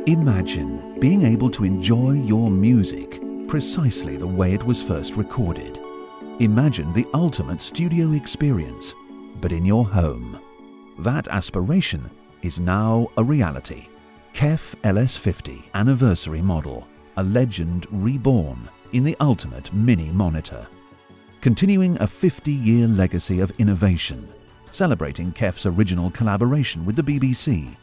Imagine being able to enjoy your music precisely the way it was first recorded. Imagine the ultimate studio experience, but in your home. That aspiration is now a reality. KEF LS50 anniversary model, a legend reborn in the ultimate mini monitor. Continuing a 50-year legacy of innovation, celebrating KEF's original collaboration with the BBC.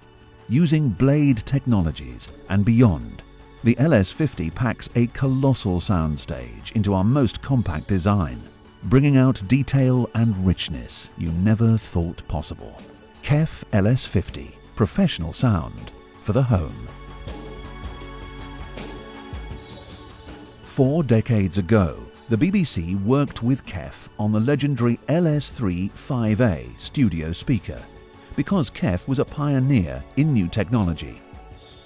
Using Blade technologies and beyond, the LS50 packs a colossal soundstage into our most compact design, bringing out detail and richness you never thought possible. KEF LS50, professional sound for the home. 4 decades ago, the BBC worked with KEF on the legendary LS3 5A studio speaker, because KEF was a pioneer in new technology.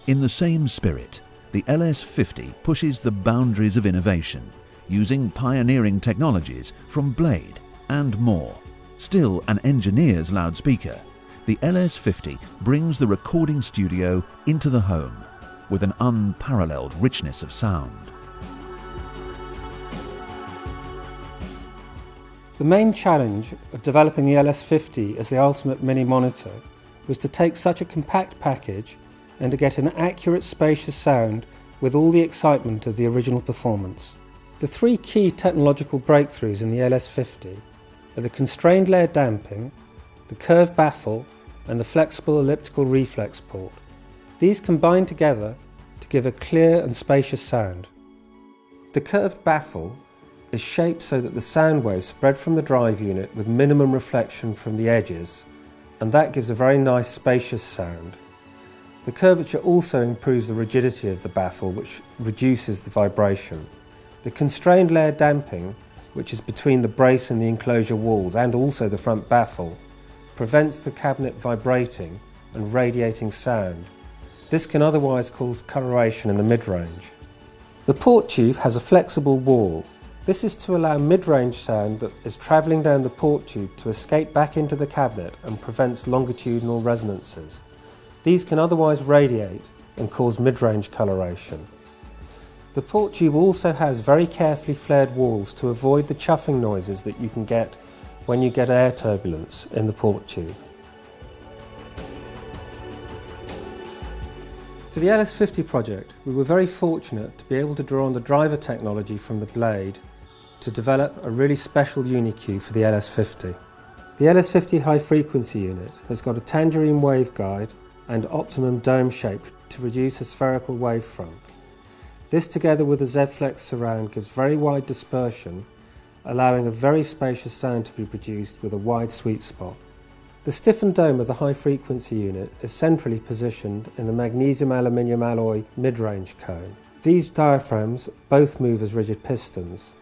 In the same spirit, the LS50 pushes the boundaries of innovation, using pioneering technologies from Blade and more. Still an engineer's loudspeaker, the LS50 brings the recording studio into the home with an unparalleled richness of sound. The main challenge of developing the LS50 as the ultimate mini monitor was to take such a compact package and to get an accurate, spacious sound with all the excitement of the original performance. The 3 key technological breakthroughs in the LS50 are the constrained layer damping, the curved baffle and the flexible elliptical reflex port. These combine together to give a clear and spacious sound. The curved baffle is shaped so that the sound waves spread from the drive unit with minimum reflection from the edges, and that gives a very nice spacious sound. The curvature also improves the rigidity of the baffle, which reduces the vibration. The constrained layer damping, which is between the brace and the enclosure walls and also the front baffle, prevents the cabinet vibrating and radiating sound. This can otherwise cause coloration in the mid-range. The port tube has a flexible wall. This is to allow mid-range sound that is travelling down the port tube to escape back into the cabinet and prevents longitudinal resonances. These can otherwise radiate and cause mid-range coloration. The port tube also has very carefully flared walls to avoid the chuffing noises that you can get when you get air turbulence in the port tube. For the LS50 project, we were very fortunate to be able to draw on the driver technology from the Blade to develop a really special UniQ for the LS50. The LS50 high frequency unit has got a tangerine waveguide and optimum dome shape to produce a spherical wavefront. This together with the Z-Flex surround gives very wide dispersion, allowing a very spacious sound to be produced with a wide sweet spot. The stiffened dome of the high frequency unit is centrally positioned in the magnesium aluminium alloy mid-range cone. These diaphragms both move as rigid pistons,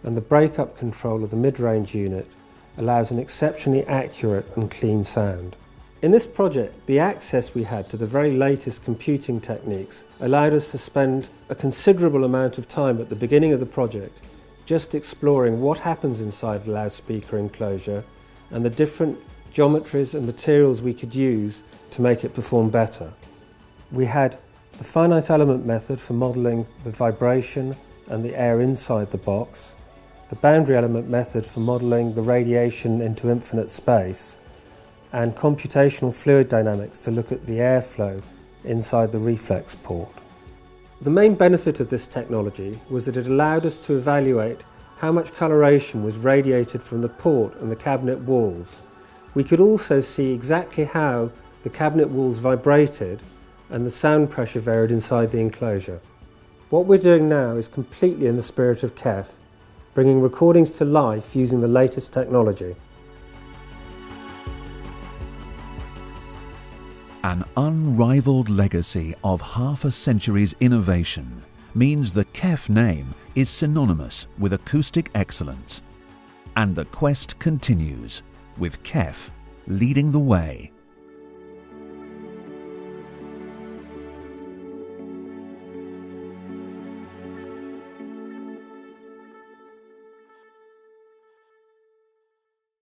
and the breakup control of the mid-range unit allows an exceptionally accurate and clean sound. In this project, the access we had to the very latest computing techniques allowed us to spend a considerable amount of time at the beginning of the project just exploring what happens inside the loudspeaker enclosure and the different geometries and materials we could use to make it perform better. We had the finite element method for modelling the vibration and the air inside the box, the boundary element method for modelling the radiation into infinite space, and computational fluid dynamics to look at the airflow inside the reflex port. The main benefit of this technology was that it allowed us to evaluate how much coloration was radiated from the port and the cabinet walls. We could also see exactly how the cabinet walls vibrated and the sound pressure varied inside the enclosure. What we're doing now is completely in the spirit of KEF, bringing recordings to life using the latest technology. An unrivaled legacy of half a century's innovation means the KEF name is synonymous with acoustic excellence. And the quest continues, with KEF leading the way.